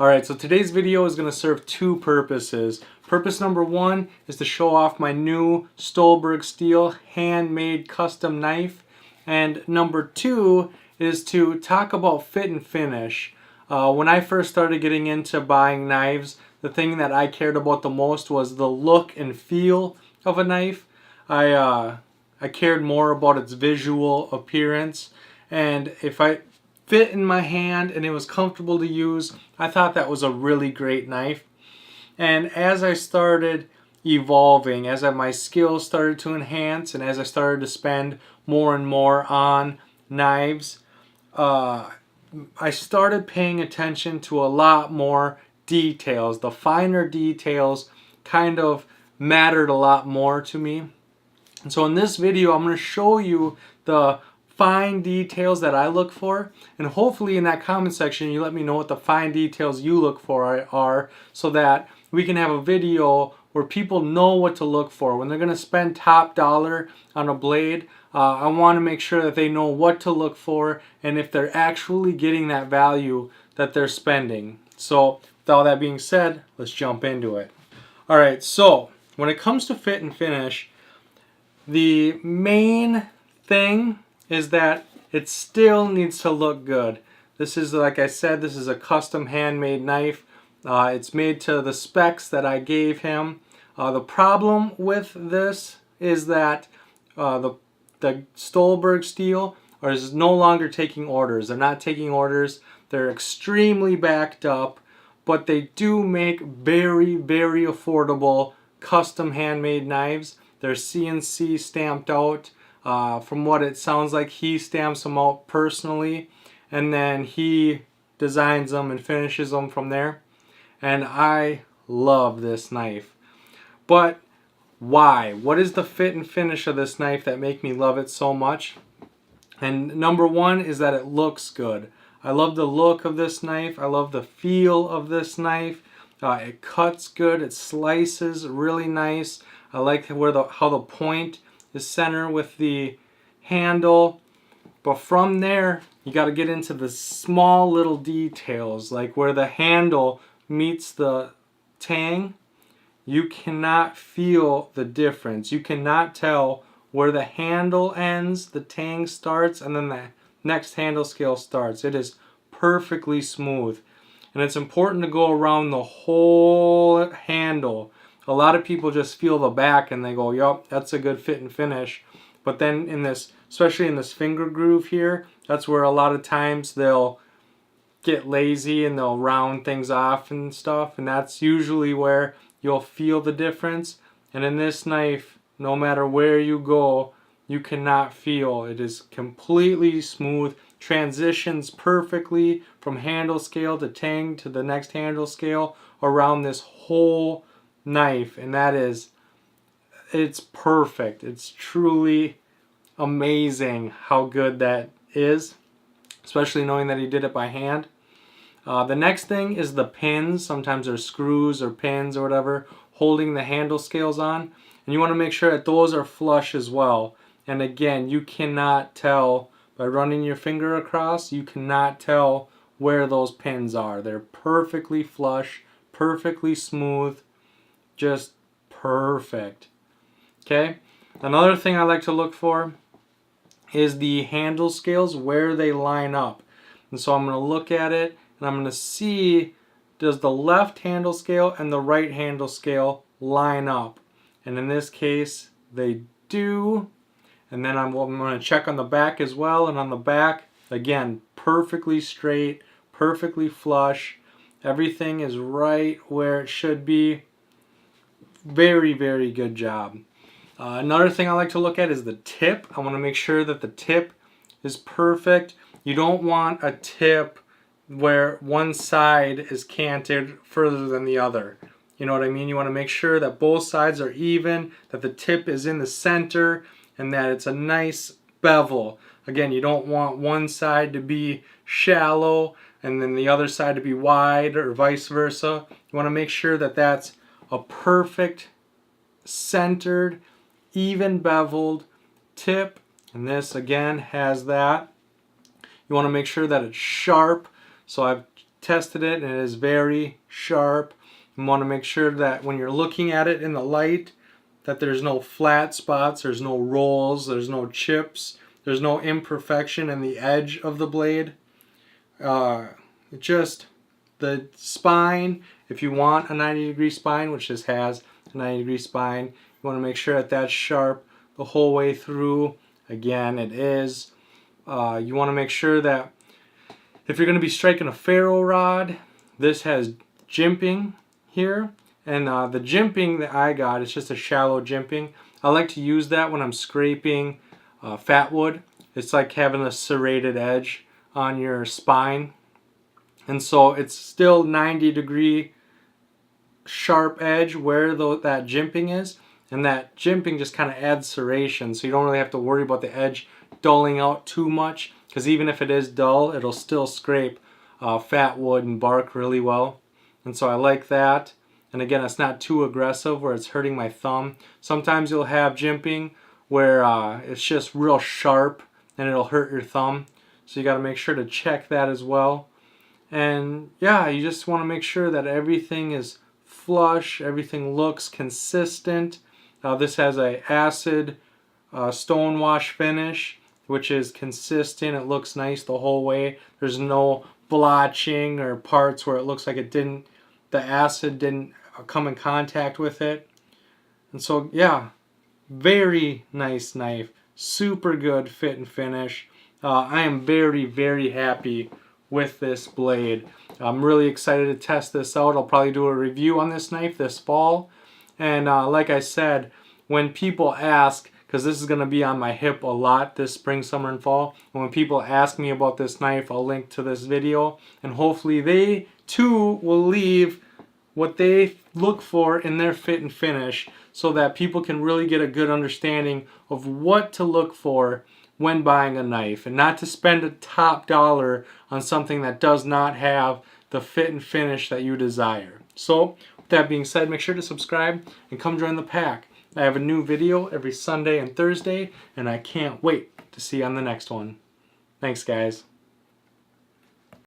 Alright, so today's video is going to serve two purposes. Purpose number one is to show off my new Stolberg steel handmade custom knife. And number two is to talk about fit and finish. When I first started getting into buying knives, the thing that I cared about the most was the look and feel of a knife. I cared more about its visual appearance, and if I fit in my hand and it was comfortable to use, I thought that was a really great knife. And as I started evolving, as my skills started to enhance, and as I started to spend more and more on knives, I started paying attention to a lot more details. The finer details kind of mattered a lot more to me. And so in this video, I'm going to show you the fine details that I look for, and hopefully in that comment section you let me know what the fine details you look for are, so that we can have a video where people know what to look for when they're going to spend top dollar on a blade. I want to make sure that they know what to look for and if they're actually getting that value that they're spending. So with all that being said, let's jump into it. Alright, so when it comes to fit and finish, the main thing is that it still needs to look good. This is, like I said, this is a custom handmade knife. It's made to the specs that I gave him. The problem with this is that the Stolberg steel is no longer taking orders. They're not taking orders. They're extremely backed up, but they do make very, very affordable custom handmade knives. They're CNC stamped out. From what it sounds like, he stamps them out personally, and then he designs them and finishes them from there. And I love this knife. But why? What is the fit and finish of this knife that make me love it so much? And number one is that it looks good. I love the look of this knife. I love the feel of this knife. It cuts good. It slices really nice. I like how the point is center with the handle. But from there, you got to get into the small little details, like where the handle meets the tang. You cannot feel the difference. You cannot tell where the handle ends, the tang starts, and then the next handle scale starts. It is perfectly smooth. And it's important to go around the whole handle. A lot of people just feel the back and they go, yup, that's a good fit and finish. But then in this, especially in this finger groove here, that's where a lot of times they'll get lazy and they'll round things off and stuff. And that's usually where you'll feel the difference. And in this knife, no matter where you go, you cannot feel. It is completely smooth, transitions perfectly from handle scale to tang to the next handle scale around this whole knife, and it's perfect. It's truly amazing how good that is, especially knowing that he did it by hand. The next thing is the pins. Sometimes there's screws or pins or whatever holding the handle scales on, and you want to make sure that those are flush as well. And again, you cannot tell by running your finger across. You cannot tell where those pins are. They're perfectly flush, perfectly smooth, just perfect. Okay, another thing I like to look for is the handle scales, where they line up. And so I'm going to look at it and I'm going to see, does the left handle scale and the right handle scale line up? And in this case they do. And then I'm going to check on the back as well, and on the back, again, perfectly straight, perfectly flush. Everything is right where it should be. Very, very good job. Another thing I like to look at is the tip. I want to make sure that the tip is perfect. You don't want a tip where one side is canted further than the other. You know what I mean? You want to make sure that both sides are even, that the tip is in the center, and that it's a nice bevel. Again, you don't want one side to be shallow and then the other side to be wide, or vice versa. You want to make sure that that's a perfect, centered, even beveled tip. And this again has that. You want to make sure that it's sharp. So I've tested it and it is very sharp. You want to make sure that when you're looking at it in the light that there's no flat spots, there's no rolls, there's no chips, there's no imperfection in the edge of the blade. Just the spine, if you want a 90-degree spine, which this has a 90-degree spine, you want to make sure that that's sharp the whole way through. Again, it is. You want to make sure that if you're going to be striking a ferro rod, this has jimping here. And the jimping that I got is just a shallow jimping. I like to use that when I'm scraping fat wood. It's like having a serrated edge on your spine. And so it's still 90-degree sharp edge where that jimping is. And that jimping just kind of adds serration. So you don't really have to worry about the edge dulling out too much. Because even if it is dull, it'll still scrape fat wood and bark really well. And so I like that. And again, it's not too aggressive where it's hurting my thumb. Sometimes you'll have jimping where it's just real sharp and it'll hurt your thumb. So you got to make sure to check that as well. And yeah, you just want to make sure that everything is flush, everything looks consistent. This has a acid stonewash finish, which is consistent. It looks nice the whole way. There's no blotching or parts where it looks like the acid didn't come in contact with it. And so yeah, very nice knife, super good fit and finish. I am very, very happy with this blade. I'm really excited to test this out. I'll probably do a review on this knife this fall. And like I said, when people ask, because this is going to be on my hip a lot this spring, summer, and fall, and when people ask me about this knife, I'll link to this video, and hopefully they too will leave what they look for in their fit and finish so that people can really get a good understanding of what to look for when buying a knife, and not to spend a top dollar on something that does not have the fit and finish that you desire. So with that being said, make sure to subscribe and come join the pack. I have a new video every Sunday and Thursday, and I can't wait to see you on the next one. Thanks, guys.